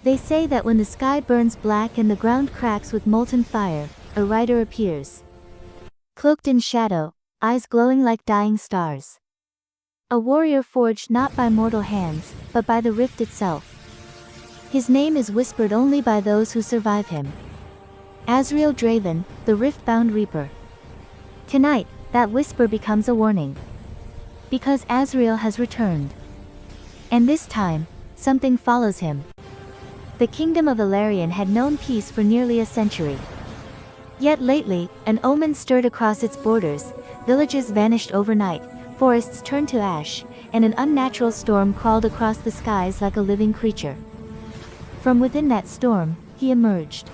They say that when the sky burns black and the ground cracks with molten fire, a rider appears. Cloaked in shadow, eyes glowing like dying stars. A warrior forged not by mortal hands, but by the rift itself. His name is whispered only by those who survive him. Azrael Draven, the rift-bound reaper. Tonight, that whisper becomes a warning. Because Azrael has returned. And this time, something follows him. The kingdom of Ilarion had known peace for nearly a century. Yet lately, an omen stirred across its borders, villages vanished overnight, forests turned to ash, and an unnatural storm crawled across the skies like a living creature. From within that storm, he emerged.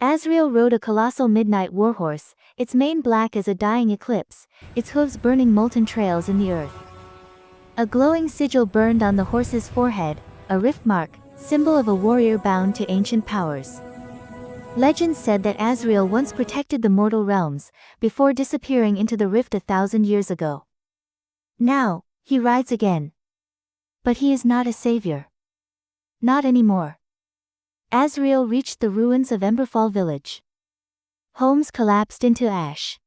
Azrael rode a colossal midnight warhorse, its mane black as a dying eclipse, its hooves burning molten trails in the earth. A glowing sigil burned on the horse's forehead, a rift mark, symbol of a warrior bound to ancient powers. Legend said that Azrael once protected the mortal realms, before disappearing into the rift 1,000 years ago. Now, he rides again. But he is not a savior. Not anymore. Azrael reached the ruins of Emberfall village. Homes collapsed into ash.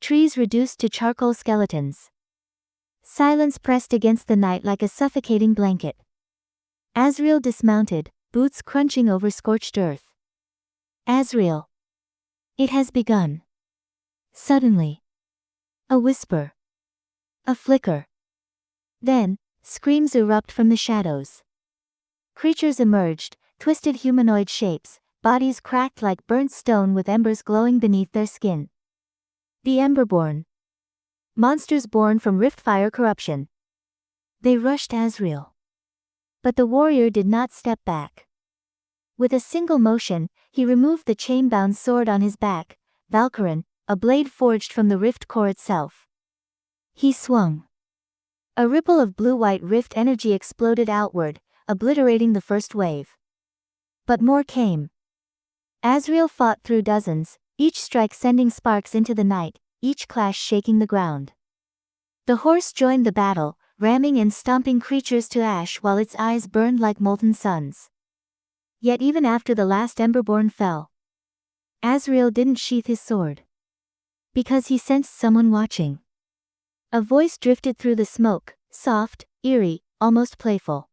Trees reduced to charcoal skeletons. Silence pressed against the night like a suffocating blanket. Azrael dismounted, boots crunching over scorched earth. Azrael. It has begun. Suddenly. A whisper. A flicker. Then, screams erupt from the shadows. Creatures emerged, twisted humanoid shapes, bodies cracked like burnt stone with embers glowing beneath their skin. The Emberborn. Monsters born from rift fire corruption. They rushed Azrael. But the warrior did not step back. With a single motion, he removed the chain-bound sword on his back, Valkyrin, a blade forged from the rift core itself. He swung. A ripple of blue-white rift energy exploded outward, obliterating the first wave. But more came. Azrael fought through dozens, each strike sending sparks into the night, each clash shaking the ground. The horse joined the battle, ramming and stomping creatures to ash while its eyes burned like molten suns. Yet even after the last Emberborn fell, Azrael didn't sheath his sword. Because he sensed someone watching. A voice drifted through the smoke, soft, eerie, almost playful.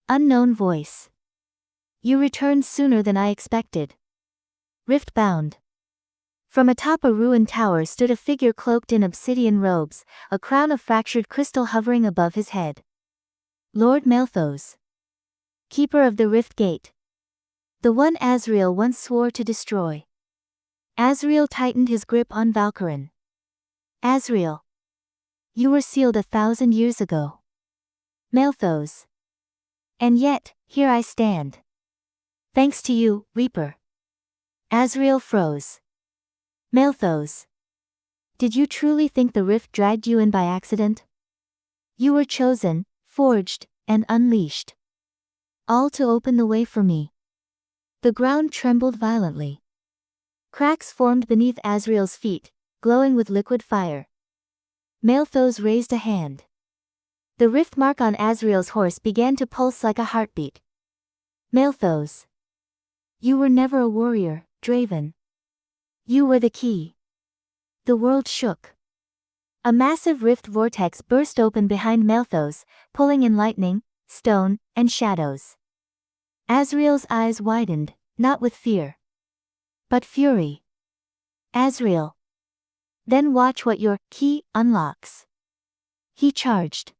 Unknown voice. You returned sooner than I expected. Rift-bound. From atop a ruined tower stood a figure cloaked in obsidian robes, a crown of fractured crystal hovering above his head. Lord Malthos. Keeper of the Rift Gate. The one Azrael once swore to destroy. Azrael tightened his grip on Valkyrin. Azrael. You were sealed 1,000 years ago. Malthos. And yet, here I stand. Thanks to you, Reaper. Azrael froze. Malthos. Did you truly think the rift dragged you in by accident? You were chosen, forged, and unleashed. All to open the way for me. The ground trembled violently. Cracks formed beneath Azrael's feet, glowing with liquid fire. Malthos raised a hand. The rift mark on Azrael's horse began to pulse like a heartbeat. Malthos. You were never a warrior, Draven. You were the key. The world shook. A massive rift vortex burst open behind Malthos, pulling in lightning, stone, and shadows. Azrael's eyes widened, not with fear, but fury. Azrael. Then watch what your key unlocks. He charged.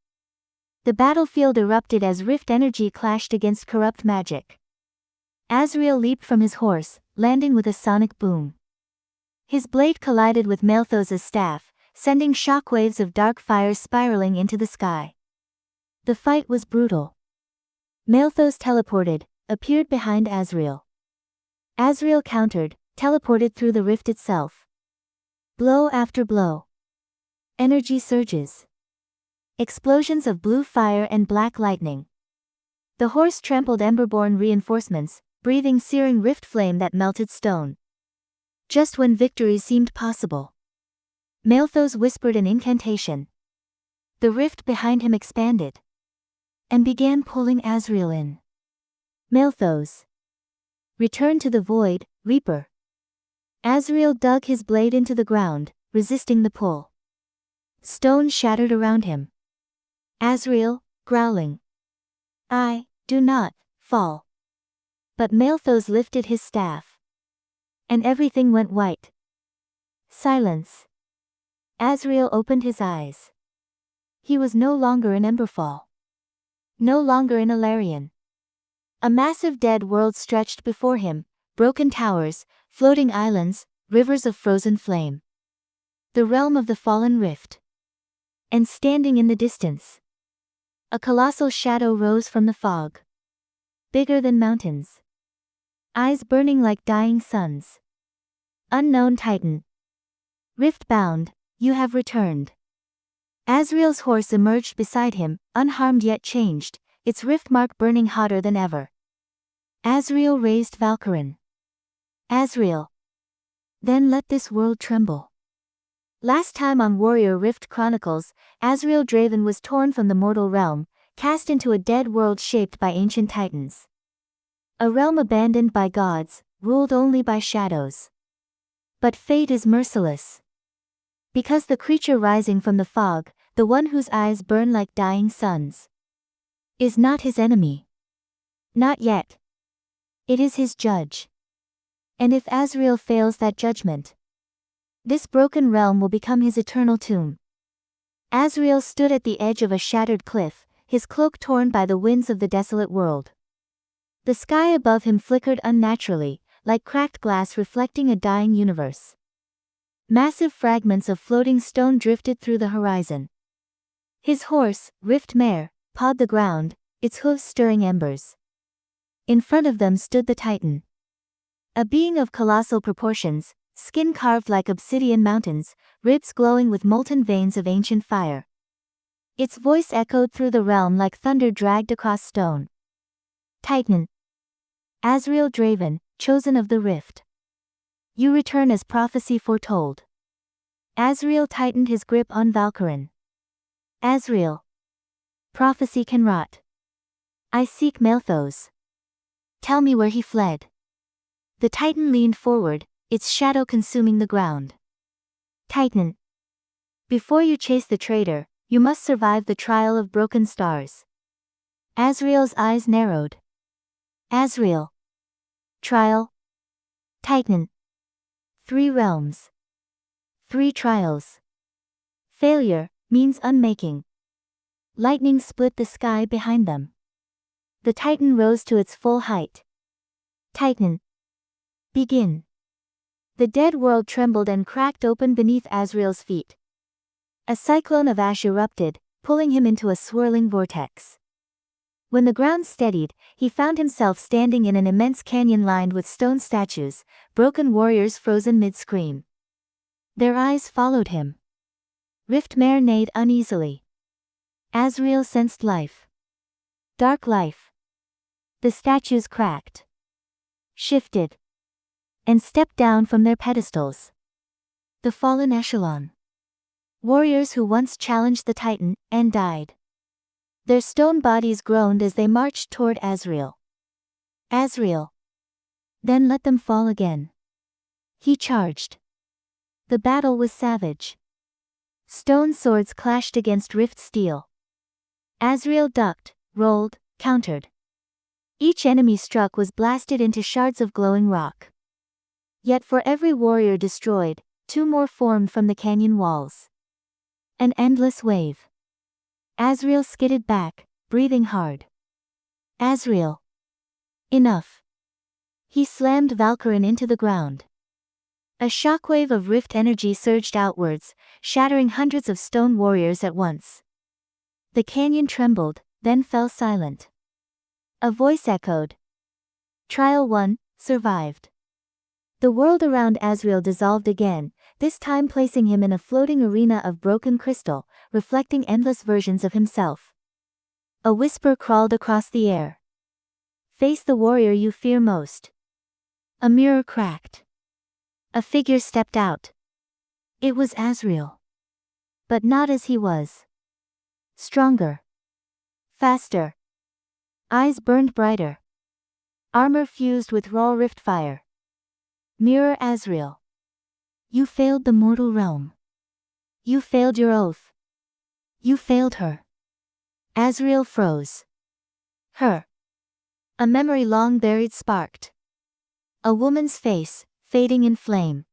The battlefield erupted as rift energy clashed against corrupt magic. Azrael leaped from his horse, landing with a sonic boom. His blade collided with Malthos' staff, sending shockwaves of dark fire spiraling into the sky. The fight was brutal. Malthos teleported, appeared behind Azrael. Azrael countered, teleported through the rift itself. Blow after blow. Energy surges. Explosions of blue fire and black lightning. The horse trampled Emberborn reinforcements, breathing searing rift flame that melted stone. Just when victory seemed possible, Malthos whispered an incantation. The rift behind him expanded and began pulling Azrael in. Malthos. Return to the void, Reaper. Azrael dug his blade into the ground, resisting the pull. Stone shattered around him. Azrael, growling. I do not fall. But Malthos lifted his staff. And everything went white. Silence. Azrael opened his eyes. He was no longer in Emberfall. No longer in Alarion. A massive dead world stretched before him, broken towers, floating islands, rivers of frozen flame. The realm of the fallen rift. And standing in the distance, a colossal shadow rose from the fog. Bigger than mountains. Eyes burning like dying suns. Unknown Titan. Rift-bound, you have returned. Azrael's horse emerged beside him, unharmed yet changed, its rift mark burning hotter than ever. Azrael raised Valkyrin. Azrael. Then let this world tremble. Last time on Warrior Rift Chronicles, Azrael Draven was torn from the mortal realm, cast into a dead world shaped by ancient titans. A realm abandoned by gods, ruled only by shadows. But fate is merciless. Because the creature rising from the fog, the one whose eyes burn like dying suns, is not his enemy. Not yet. It is his judge. And if Azrael fails that judgment, this broken realm will become his eternal tomb. Azrael stood at the edge of a shattered cliff, his cloak torn by the winds of the desolate world. The sky above him flickered unnaturally, like cracked glass reflecting a dying universe. Massive fragments of floating stone drifted through the horizon. His horse, Rift Mare, pawed the ground, its hooves stirring embers. In front of them stood the Titan. A being of colossal proportions, skin carved like obsidian mountains, ribs glowing with molten veins of ancient fire. Its voice echoed through the realm like thunder dragged across stone. Titan. Azrael Draven, chosen of the Rift. You return as prophecy foretold. Azrael tightened his grip on Valkyrin. Azrael. Prophecy can rot. I seek Malthos. Tell me where he fled. The Titan leaned forward, its shadow consuming the ground. Titan. Before you chase the traitor, you must survive the trial of broken stars. Azrael's eyes narrowed. Azrael. Trial. Titan. 3 realms. 3 trials. Failure means unmaking. Lightning split the sky behind them. The Titan rose to its full height. Titan. Begin. The dead world trembled and cracked open beneath Azrael's feet. A cyclone of ash erupted, pulling him into a swirling vortex. When the ground steadied, he found himself standing in an immense canyon lined with stone statues, broken warriors frozen mid-scream. Their eyes followed him. Rift Mare neighed uneasily. Azrael sensed life. Dark life. The statues cracked. Shifted. And stepped down from their pedestals. The fallen echelon. Warriors who once challenged the Titan, and died. Their stone bodies groaned as they marched toward Azrael. Azrael. Then let them fall again. He charged. The battle was savage. Stone swords clashed against rift steel. Azrael ducked, rolled, countered. Each enemy struck was blasted into shards of glowing rock. Yet for every warrior destroyed, 2 more formed from the canyon walls. An endless wave. Azrael skidded back, breathing hard. Azrael. Enough. He slammed Valkyrin into the ground. A shockwave of rift energy surged outwards, shattering hundreds of stone warriors at once. The canyon trembled, then fell silent. A voice echoed. Trial 1, survived. The world around Azrael dissolved again, this time placing him in a floating arena of broken crystal, reflecting endless versions of himself. A whisper crawled across the air. Face the warrior you fear most. A mirror cracked. A figure stepped out. It was Azrael. But not as he was. Stronger. Faster. Eyes burned brighter. armor fused with raw rift fire. Mirror Azrael. You failed the mortal realm. You failed your oath. You failed her. Azrael froze. Her. A memory long buried sparked. A woman's face, fading in flame.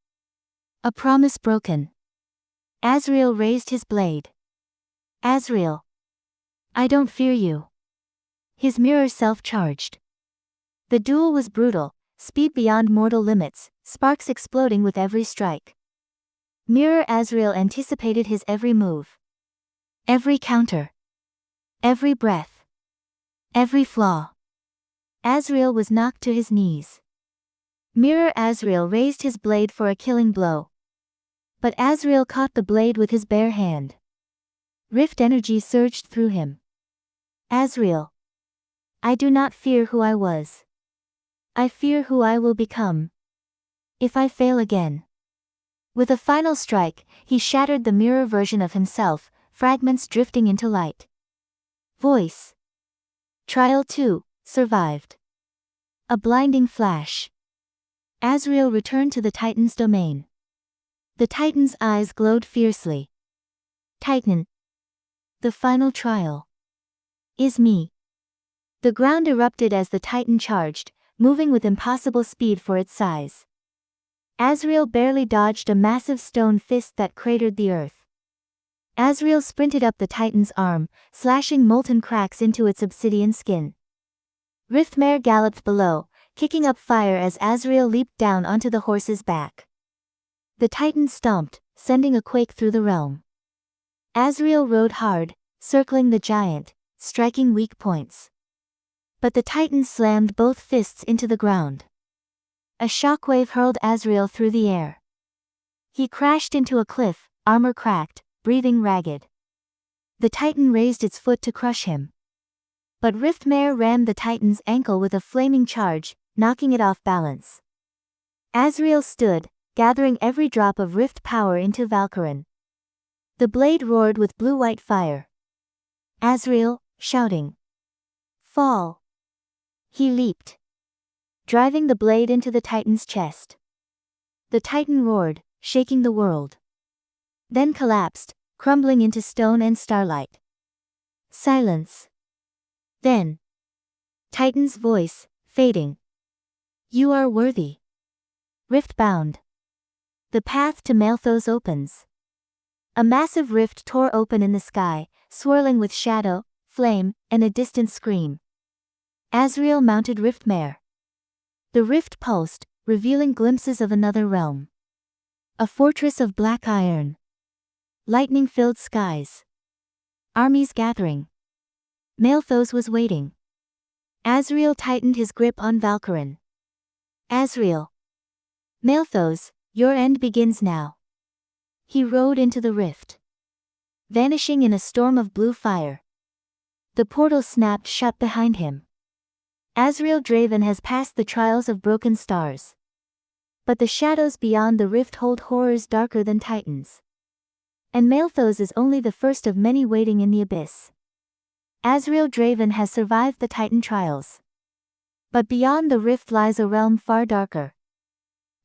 A promise broken. Azrael raised his blade. Azrael. I don't fear you. His mirror self-charged. The duel was brutal, speed beyond mortal limits, sparks exploding with every strike. Mirror Azrael anticipated his every move. Every counter. Every breath. Every flaw. Azrael was knocked to his knees. Mirror Azrael raised his blade for a killing blow. But Azrael caught the blade with his bare hand. Rift energy surged through him. Azrael. I do not fear who I was. I fear who I will become. If I fail again. With a final strike, he shattered the mirror version of himself, fragments drifting into light. Voice. Trial 2, survived. A blinding flash. Azrael returned to the Titan's domain. The Titan's eyes glowed fiercely. Titan. The final trial. Is me. The ground erupted as the Titan charged, moving with impossible speed for its size. Azrael barely dodged a massive stone fist that cratered the earth. Azrael sprinted up the Titan's arm, slashing molten cracks into its obsidian skin. Riftmare galloped below, kicking up fire as Azrael leaped down onto the horse's back. The Titan stomped, sending a quake through the realm. Azrael rode hard, circling the giant, striking weak points. But the Titan slammed both fists into the ground. A shockwave hurled Azrael through the air. He crashed into a cliff, armor cracked, breathing ragged. The Titan raised its foot to crush him. But Riftmare rammed the Titan's ankle with a flaming charge, knocking it off balance. Azrael stood, gathering every drop of rift power into Valkyrin. The blade roared with blue-white fire. Azrael, shouting. Fall. He leaped, driving the blade into the Titan's chest. The Titan roared, shaking the world. Then collapsed, crumbling into stone and starlight. Silence. Then. Titan's voice, fading. You are worthy. Rift-bound. The path to Malthus opens. A massive rift tore open in the sky, swirling with shadow, flame, and a distant scream. Azrael mounted Riftmare. The rift pulsed, revealing glimpses of another realm. A fortress of black iron. Lightning-filled skies. Armies gathering. Malthus was waiting. Azrael tightened his grip on Valkyrin. Azrael. Malthus, your end begins now. He rode into the rift. Vanishing in a storm of blue fire. The portal snapped shut behind him. Azrael Draven has passed the trials of broken stars. But the shadows beyond the rift hold horrors darker than titans. And Malthus is only the first of many waiting in the abyss. Azrael Draven has survived the Titan trials. But beyond the rift lies a realm far darker.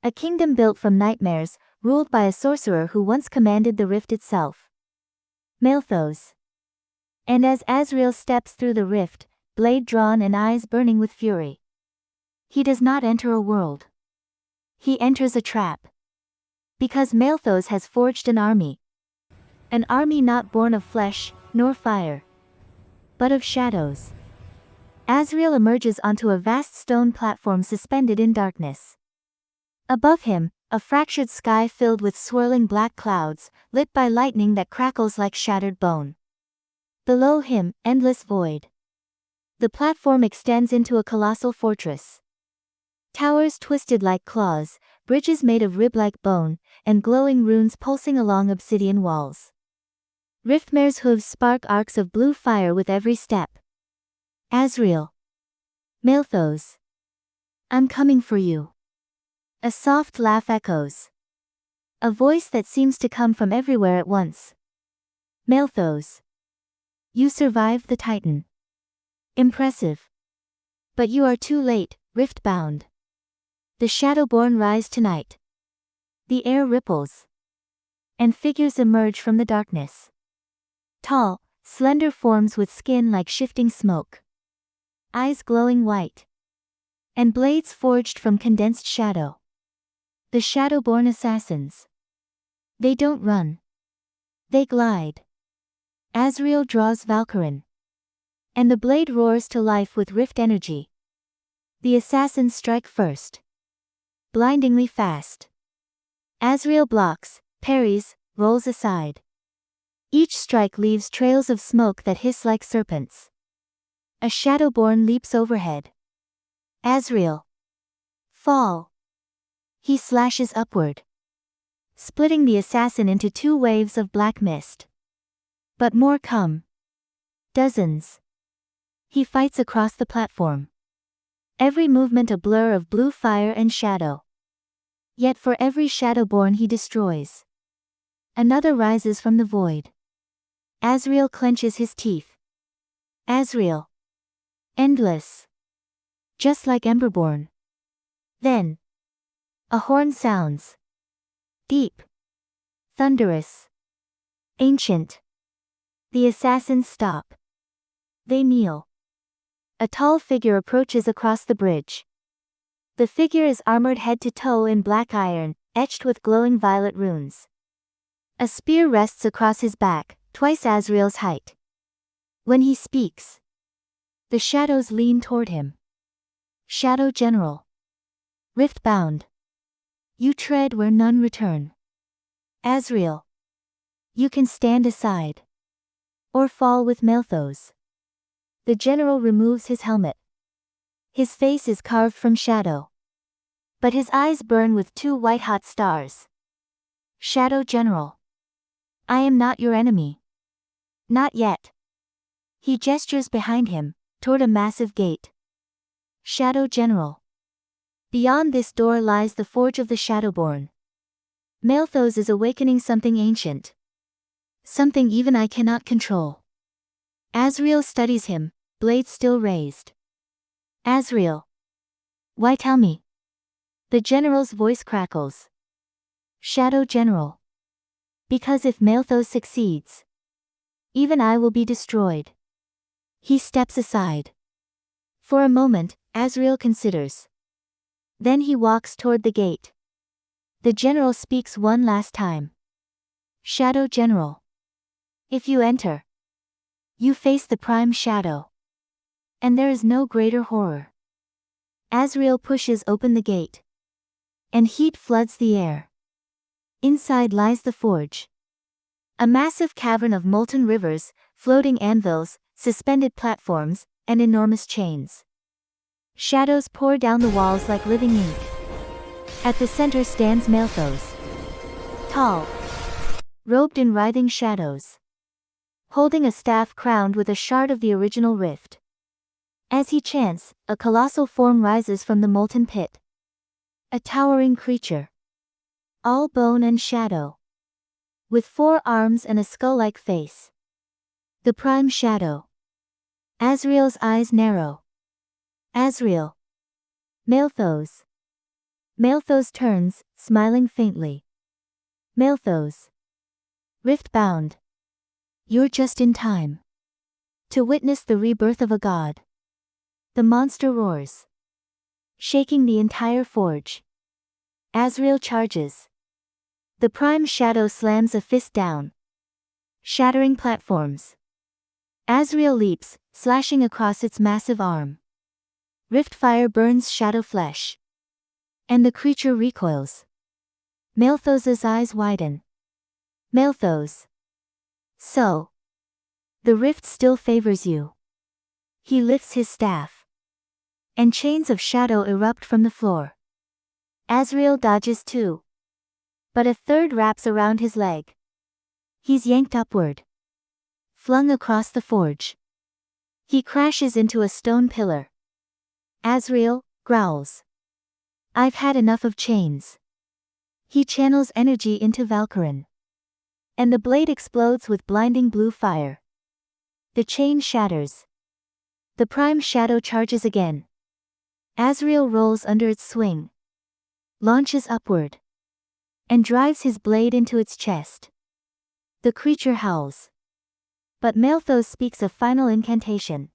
A kingdom built from nightmares, ruled by a sorcerer who once commanded the rift itself. Malthus. And as Azrael steps through the rift, blade drawn and eyes burning with fury. He does not enter a world. He enters a trap. Because Malthus has forged an army. An army not born of flesh, nor fire. But of shadows. Azrael emerges onto a vast stone platform suspended in darkness. Above him, a fractured sky filled with swirling black clouds, lit by lightning that crackles like shattered bone. Below him, endless void. The platform extends into a colossal fortress. Towers twisted like claws, bridges made of rib-like bone, and glowing runes pulsing along obsidian walls. Riftmare's hooves spark arcs of blue fire with every step. Azrael. Malthus. I'm coming for you. A soft laugh echoes. A voice that seems to come from everywhere at once. Malthus. You survived the Titan. Impressive. But you are too late, Rift-bound. The Shadowborn rise tonight. The air ripples. And figures emerge from the darkness. Tall, slender forms with skin like shifting smoke. Eyes glowing white. And blades forged from condensed shadow. The Shadowborn assassins. They don't run. They glide. Azrael draws Valkyrin. And the blade roars to life with rift energy. The assassins strike first. Blindingly fast. Azrael blocks, parries, rolls aside. Each strike leaves trails of smoke that hiss like serpents. A Shadowborn leaps overhead. Azrael. Fall. He slashes upward, splitting the assassin into 2 waves of black mist. But more come. Dozens. He fights across the platform. Every movement a blur of blue fire and shadow. Yet for every Shadowborn he destroys, another rises from the void. Azrael clenches his teeth. Azrael. Endless. Just like Emberborn. Then. A horn sounds. Deep. Thunderous. Ancient. The assassins stop. They kneel. A tall figure approaches across the bridge. The figure is armored head to toe in black iron, etched with glowing violet runes. A spear rests across his back, twice Azrael's height. When he speaks, the shadows lean toward him. Shadow General. Rift-bound. You tread where none return. Azrael. You can stand aside. Or fall with Malthos. The general removes his helmet. His face is carved from shadow. But his eyes burn with 2 white-hot stars. Shadow General. I am not your enemy. Not yet. He gestures behind him, toward a massive gate. Shadow General. Beyond this door lies the forge of the Shadowborn. Malthos is awakening something ancient. Something even I cannot control. Azrael studies him, blade still raised. Azrael. Why tell me? The general's voice crackles. Shadow General. Because if Malthos succeeds, even I will be destroyed. He steps aside. For a moment, Azrael considers. Then he walks toward the gate. The general speaks one last time. Shadow General. If you enter, you face the prime shadow. And there is no greater horror. Azrael pushes open the gate. And heat floods the air. Inside lies the forge. A massive cavern of molten rivers, floating anvils, suspended platforms, and enormous chains. Shadows pour down the walls like living ink. At the center stands Malthos. Tall. Robed in writhing shadows. Holding a staff crowned with a shard of the original rift. As he chants, a colossal form rises from the molten pit. A towering creature. All bone and shadow. With 4 arms and a skull-like face. The prime shadow. Azrael's eyes narrow. Azrael. Malthos. Malthos turns, smiling faintly. Malthos. Rift-bound. You're just in time. To witness the rebirth of a god. The monster roars. Shaking the entire forge. Azrael charges. The prime shadow slams a fist down. Shattering platforms. Azrael leaps, slashing across its massive arm. Rift fire burns shadow flesh. And the creature recoils. Malthos's eyes widen. Malthos. So. The rift still favors you. He lifts his staff. And chains of shadow erupt from the floor. Azrael dodges too. But a third wraps around his leg. He's yanked upward. Flung across the forge. He crashes into a stone pillar. Azrael growls. I've had enough of chains. He channels energy into Valkyrin. And the blade explodes with blinding blue fire. The chain shatters. The prime shadow charges again. Azrael rolls under its swing, launches upward, and drives his blade into its chest. The creature howls. But Malthus speaks a final incantation.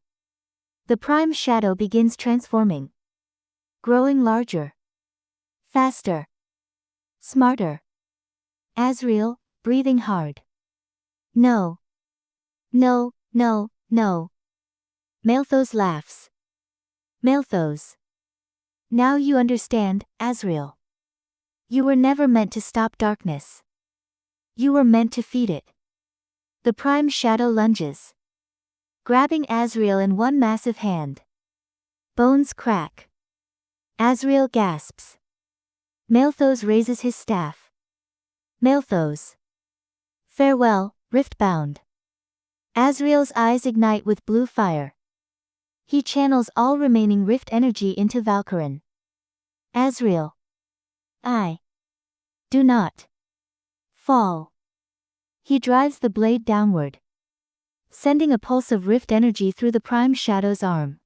The prime shadow begins transforming, growing larger, faster, smarter. Azrael, breathing hard. No. No, no, no. Malthus laughs. Malthus. Now you understand, Azrael. You were never meant to stop darkness. You were meant to feed it. The prime shadow lunges, grabbing Azrael in one massive hand. Bones crack. Azrael gasps. Malthus raises his staff. Malthus. Farewell, Riftbound. Azrael's eyes ignite with blue fire. He channels all remaining rift energy into Valkyrin. Azrael. Do not fall. He drives the blade downward, sending a pulse of rift energy through the prime shadow's arm.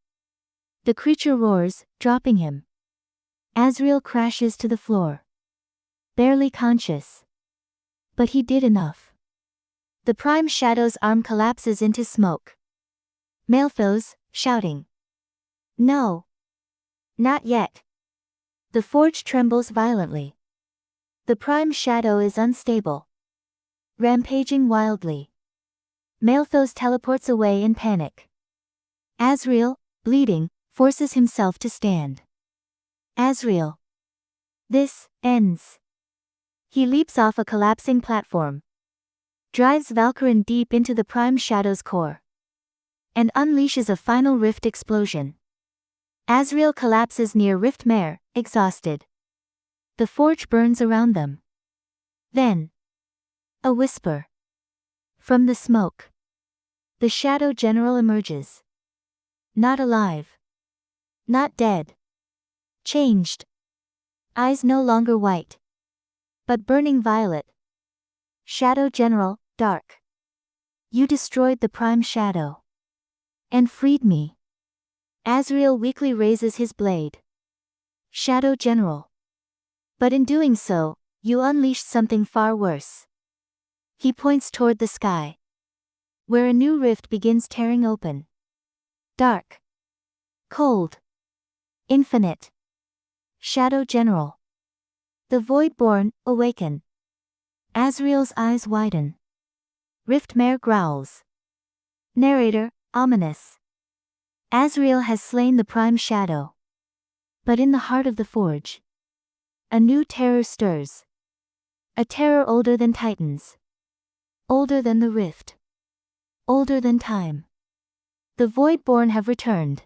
The creature roars, dropping him. Azrael crashes to the floor, barely conscious. But he did enough. The prime shadow's arm collapses into smoke. Malthus, shouting. No. Not yet. The forge trembles violently. The prime shadow is unstable, rampaging wildly. Malthus teleports away in panic. Azrael, bleeding, forces himself to stand. Azrael. This ends. He leaps off a collapsing platform, drives Valkyrin deep into the prime shadow's core, and unleashes a final rift explosion. Azrael collapses near Riftmare, exhausted. The forge burns around them. Then, a whisper. From the smoke, the Shadow General emerges. Not alive. Not dead. Changed. Eyes no longer white, but burning violet. Shadow General, dark. You destroyed the prime shadow and freed me. Azrael weakly raises his blade. Shadow General. But in doing so, you unleashed something far worse. He points toward the sky, where a new rift begins tearing open. Dark. Cold. Infinite. Shadow General. The Voidborn, awaken. Azrael's eyes widen. Riftmare growls. Narrator, ominous. Azrael has slain the prime shadow. But in the heart of the forge, a new terror stirs. A terror older than Titans. Older than the rift. Older than time. The Voidborn have returned.